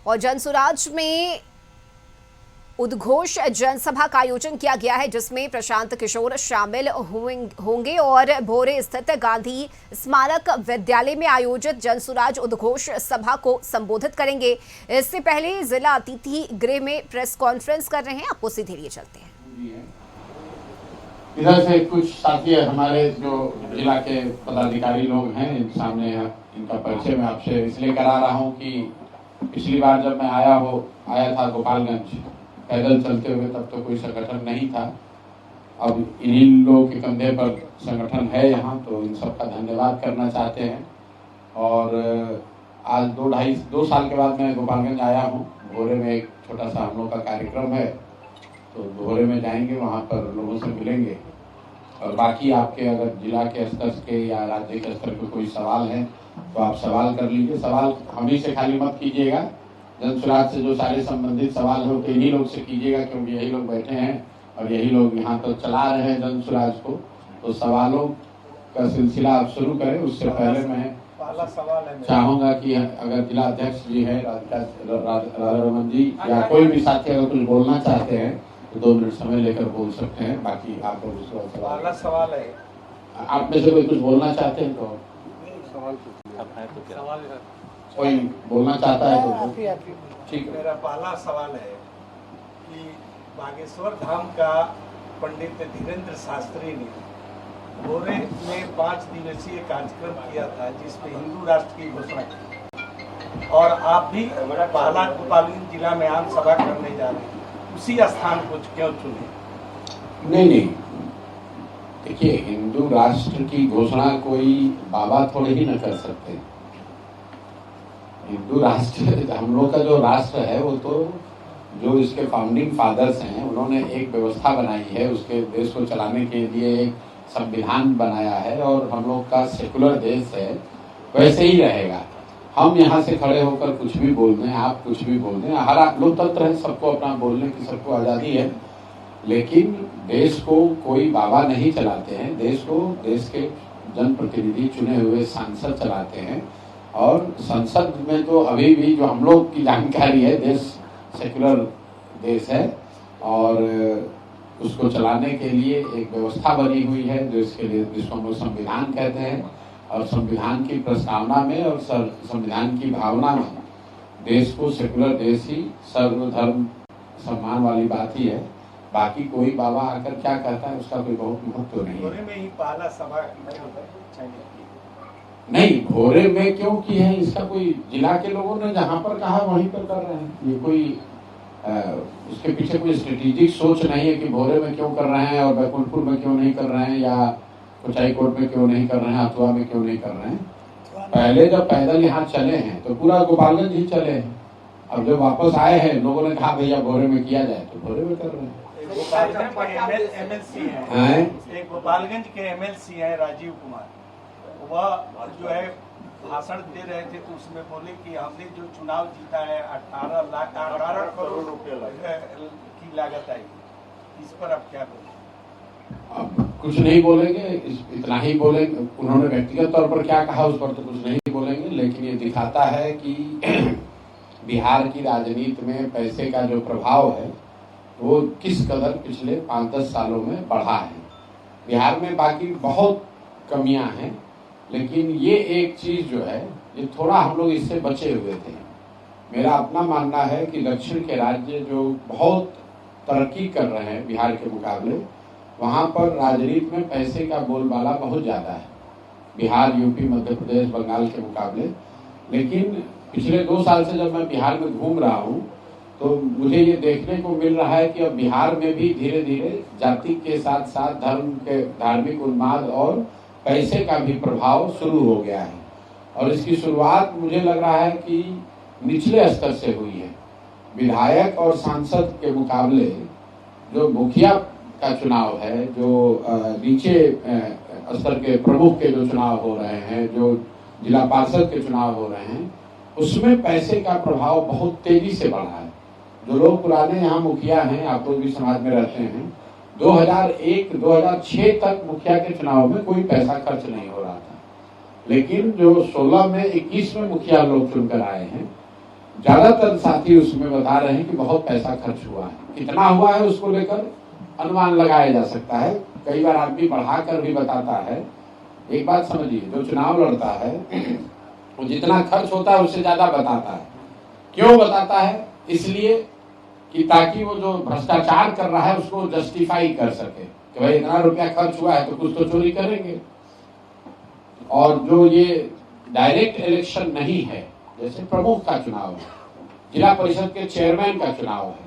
और जनसुराज में उद्घोष जनसभा का आयोजन किया गया है, जिसमें प्रशांत किशोर शामिल होंगे और भोरे स्थित गांधी स्मारक विद्यालय में आयोजित जनसुराज उद्घोष सभा को संबोधित करेंगे। इससे पहले जिला अतिथि गृह में प्रेस कॉन्फ्रेंस कर रहे हैं। आपको सीधे लिए चलते हैं। इधर से कुछ साथी हमारे जो जिला के पदाधिकारी लोग हैं, सामने इनका परिचय मैं आपसे इसलिए करा रहा हूं कि पिछली बार जब मैं आया था गोपालगंज पैदल चलते हुए, तब तो कोई संगठन नहीं था। अब इन्हीं लोगों के कंधे पर संगठन है यहाँ, तो इन सबका धन्यवाद करना चाहते हैं। और आज 2 साल के बाद मैं गोपालगंज आया हूँ। भोरे में एक छोटा सा हम लोग का कार्यक्रम है, तो भोरे में जाएंगे, वहाँ पर लोगों से मिलेंगे। और बाकी आपके अगर जिला के स्तर के या राज्य के स्तर पे कोई सवाल है तो आप सवाल कर लीजिए। सवाल हम ही से खाली मत कीजिएगा, जनसुराज से जो सारे संबंधित सवाल हो तो इन्हीं लोग से कीजिएगा, क्योंकि यही लोग बैठे हैं और यही लोग यहाँ तो चला रहे हैं जनसुराज को। तो सवालों का सिलसिला आप शुरू करें। उससे पहले मैं चाहूँगा कि अगर जिला अध्यक्ष जी है राधा रमन जी या कोई भी साथी अगर कुछ बोलना चाहते हैं तो 2 मिनट समय लेकर बोल सकते हैं। बाकी आपको दूसरा सवाल है, आप में से कोई कुछ बोलना चाहते हैं तो सवाल कोई बोलना चाहता है तो ठीक है। मेरा पहला सवाल है कि बागेश्वर धाम का पंडित धीरेन्द्र शास्त्री ने भोरे में 5 दिवसीय कार्यक्रम किया था, जिसमें हिंदू राष्ट्र की घोषणा की, और आप भी पहला गोपालगंज जिला में आम सभा करने जा रहे हैं, उसी स्थान को क्यों चुने? नहीं, देखिए, हिंदू राष्ट्र की घोषणा कोई बाबा थोड़े ही न कर सकते। हिंदू राष्ट्र, हम लोग का जो राष्ट्र है वो तो जो इसके फाउंडिंग फादर्स हैं, उन्होंने एक व्यवस्था बनाई है, उसके देश को चलाने के लिए एक संविधान बनाया है, और हम लोग का सेकुलर देश है, वैसे ही रहेगा। हम यहाँ से खड़े होकर कुछ भी बोल दें, आप कुछ भी बोल दें, हर लोकतंत्र है, सबको अपना बोलने की सबको आज़ादी है। लेकिन देश को कोई बाबा नहीं चलाते हैं, देश को देश के जनप्रतिनिधि चुने हुए सांसद चलाते हैं। और संसद में तो अभी भी जो हम लोग की जानकारी है, देश सेकुलर देश है, और उसको चलाने के लिए एक व्यवस्था बनी हुई है, जो इसके लिए जिसको हम लोग संविधान कहते हैं। और संविधान की प्रस्तावना में और संविधान की भावना में देश को सेकुलर देश ही, सर्वधर्म सम्मान वाली बात ही है। बाकी कोई बाबा आकर क्या कहता है उसका कोई बहुत महत्व नहीं है। भोरे में ही पहला सभा नहीं, भोरे में क्यों की है, इसका कोई जिला के लोगों ने जहाँ पर कहा वहीं पर कर रहे हैं। ये कोई उसके पीछे कोई स्ट्रेटेजिक सोच नहीं है कि भोरे में क्यों कर रहे हैं और बैकुंठपुर में क्यों नहीं कर रहे हैं, या कुचाई कोट में क्यों नहीं कर रहे हैं, अथवा में क्यों नहीं कर रहे हैं। पहले जब पैदल यहाँ चले हैं तो पूरा गोपालगंज ही चले हैं। अब जब वापस आए हैं, लोगों ने कहा भैया भोरे में किया जाए, तो भोरे में कर रहे हैं। गोपालगंज के एमएलसी हैं राजीव कुमार, वह जो है भाषण दे रहे थे, तो उसमें बोले कि हमने जो चुनाव जीता है 18 करोड़ रुपए की लागत आई। इस पर आप क्या बोलेंगे? अब कुछ नहीं बोलेंगे, इतना ही बोलेंगे। उन्होंने व्यक्तिगत तौर पर क्या कहा उस पर तो कुछ नहीं बोलेंगे, लेकिन ये दिखाता है कि बिहार की राजनीति में पैसे का जो प्रभाव है वो किस कदर पिछले 5-10 सालों में बढ़ा है। बिहार में बाकी बहुत कमियां हैं, लेकिन ये एक चीज़ जो है, ये थोड़ा हम लोग इससे बचे हुए थे। मेरा अपना मानना है कि दक्षिण के राज्य जो बहुत तरक्की कर रहे हैं बिहार के मुकाबले, वहाँ पर राजनीति में पैसे का बोलबाला बहुत ज़्यादा है, बिहार, यूपी, मध्य प्रदेश, बंगाल के मुकाबले। लेकिन पिछले 2 साल से जब मैं बिहार में घूम रहा हूँ तो मुझे ये देखने को मिल रहा है कि अब बिहार में भी धीरे धीरे जाति के साथ साथ धर्म के धार्मिक उन्माद और पैसे का भी प्रभाव शुरू हो गया है। और इसकी शुरुआत मुझे लग रहा है कि निचले स्तर से हुई है। विधायक और सांसद के मुकाबले जो मुखिया का चुनाव है, जो नीचे स्तर के प्रमुख के जो चुनाव हो रहे हैं, जो जिला पार्षद के चुनाव हो रहे हैं, उसमें पैसे का प्रभाव बहुत तेजी से बढ़ा है। जो लोग पुराने यहाँ मुखिया हैं, आप लोग भी समाज में रहते हैं, 2001-2006 तक मुखिया के चुनाव में कोई पैसा खर्च नहीं हो रहा था। लेकिन जो 16 में 21 में मुखिया लोग चुनकर आए हैं, ज्यादातर साथी उसमें बता रहे हैं कि बहुत पैसा खर्च हुआ है। कितना हुआ है उसको लेकर अनुमान लगाया जा सकता है। कई बार आदमी बढ़ाकर भी बताता है। एक बात समझिए, जो चुनाव लड़ता है वो जितना खर्च होता है उससे ज्यादा बताता है। क्यों बताता है? इसलिए कि ताकि वो जो भ्रष्टाचार कर रहा है उसको जस्टिफाई कर सके कि भाई इतना रुपया खर्च हुआ है तो कुछ तो चोरी करेंगे। और जो ये डायरेक्ट इलेक्शन नहीं है, जैसे प्रमुख का चुनाव है, जिला परिषद के चेयरमैन का चुनाव है,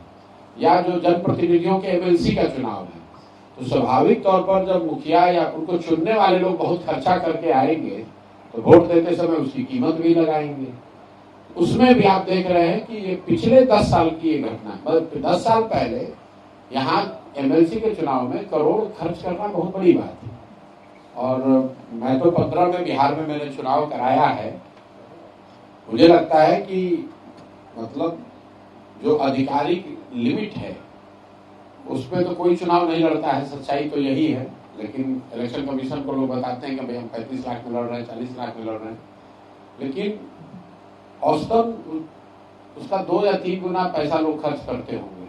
या जो जनप्रतिनिधियों के एमएलसी का चुनाव है, तो स्वाभाविक तौर पर जब मुखिया या उनको चुनने वाले लोग बहुत खर्चा करके आएंगे तो वोट देते समय उसकी कीमत भी लगाएंगे। उसमें भी आप देख रहे हैं कि ये पिछले 10 साल की ये घटना, मतलब 10 साल पहले यहाँ एमएलसी के चुनाव में करोड़ खर्च करना बहुत बड़ी बात है। और मैं तो 15 में बिहार में मैंने चुनाव कराया है। मुझे लगता है कि मतलब जो आधिकारिक लिमिट है उसमें तो कोई चुनाव नहीं लड़ता है, सच्चाई तो यही है। लेकिन इलेक्शन कमीशन को लोग बताते हैं कि भाई हम 35 लाख में लड़ रहे हैं, 40 लाख में लड़ रहे हैं, लेकिन औसतन उसका 2 या 3 गुना पैसा लोग खर्च करते होंगे।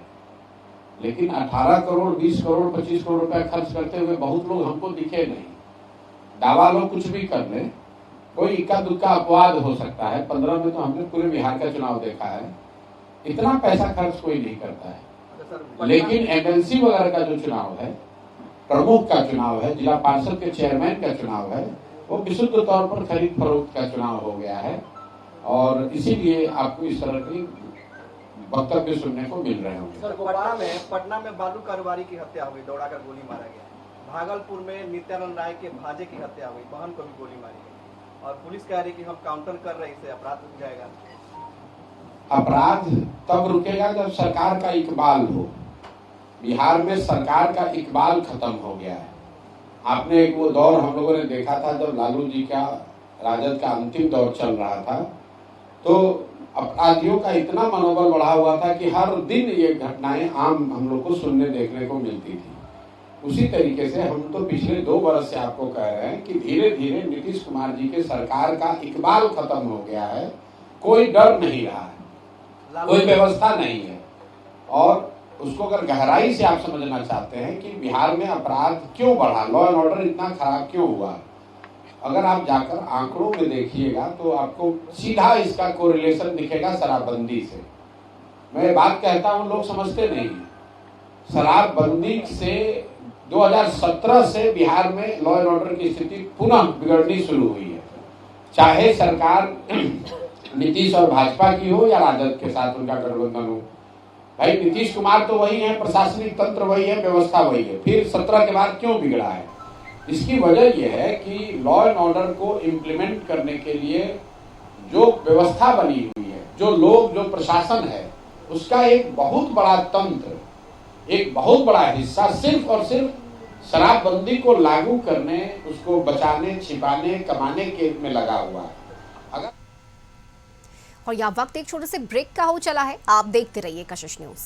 लेकिन 18 करोड़, 20 करोड़, 25 करोड़ रुपया खर्च करते हुए बहुत लोग हमको दिखे नहीं। दावा लोग कुछ भी कर ले, कोई इक्का दुक्का अपवाद हो सकता है। 15 में तो हमने पूरे बिहार का चुनाव देखा है, इतना पैसा खर्च कोई नहीं करता है। लेकिन एमएलसी वगैरह का जो चुनाव है, प्रमुख का चुनाव है, जिला पार्षद के चेयरमैन का चुनाव है, वो विशुद्ध तौर पर खरीद फरोख्त का चुनाव हो गया है। और इसीलिए आपको इस तरह की वक्तव्य सुनने को मिल रहे होंगे। सर, पटना में बालू कारोबारी की हत्या हुई, दौड़ाकर गोली मारा गया। भागलपुर में नित्यानंद राय के भांजे की हत्या हुई, बहन को भी गोली मारी गई। और पुलिस कह रही कि हम काउंटर कर रहे, इससे अपराध रुक जाएगा। अपराध तब रुकेगा जब सरकार का इकबाल हो। बिहार में सरकार का इकबाल खत्म हो गया है। आपने एक वो दौर हम लोगों ने देखा था जब लालू जी का राजद का अंतिम दौर चल रहा था, तो अपराधियों का इतना मनोबल बढ़ा हुआ था कि हर दिन ये घटनाएं आम हम लोग को सुनने देखने को मिलती थी। उसी तरीके से हम तो पिछले 2 बरस से आपको कह रहे हैं कि धीरे धीरे नीतीश कुमार जी के सरकार का इकबाल खत्म हो गया है। कोई डर नहीं रहा है, कोई व्यवस्था नहीं है। और उसको अगर गहराई से आप समझना चाहते हैं कि बिहार में अपराध क्यों बढ़ा, लॉ एंड ऑर्डर इतना खराब क्यों हुआ, अगर आप जाकर आंकड़ों में देखिएगा तो आपको सीधा इसका कोरिलेशन दिखेगा शराबबंदी से। मैं ये बात कहता हूं, लोग समझते नहीं है। शराबबंदी से 2017 से बिहार में लॉ एंड ऑर्डर की स्थिति पुनः बिगड़नी शुरू हुई है। चाहे सरकार नीतीश और भाजपा की हो या राजद के साथ उनका गठबंधन हो। भाई नीतीश कुमार तो वही है, प्रशासनिक तंत्र वही है, व्यवस्था वही है, फिर 17 के बाद क्यों बिगड़ा है? इसकी वजह यह है कि लॉ एंड ऑर्डर को इम्प्लीमेंट करने के लिए जो व्यवस्था बनी हुई है, जो लोग, जो प्रशासन है, उसका एक बहुत बड़ा तंत्र, एक बहुत बड़ा हिस्सा सिर्फ और सिर्फ शराबबंदी को लागू करने, उसको बचाने, छिपाने, कमाने के में लगा हुआ है। अगर और यहाँ वक्त एक छोटे से ब्रेक का हो चला है। आप देखते रहिए कशिश न्यूज।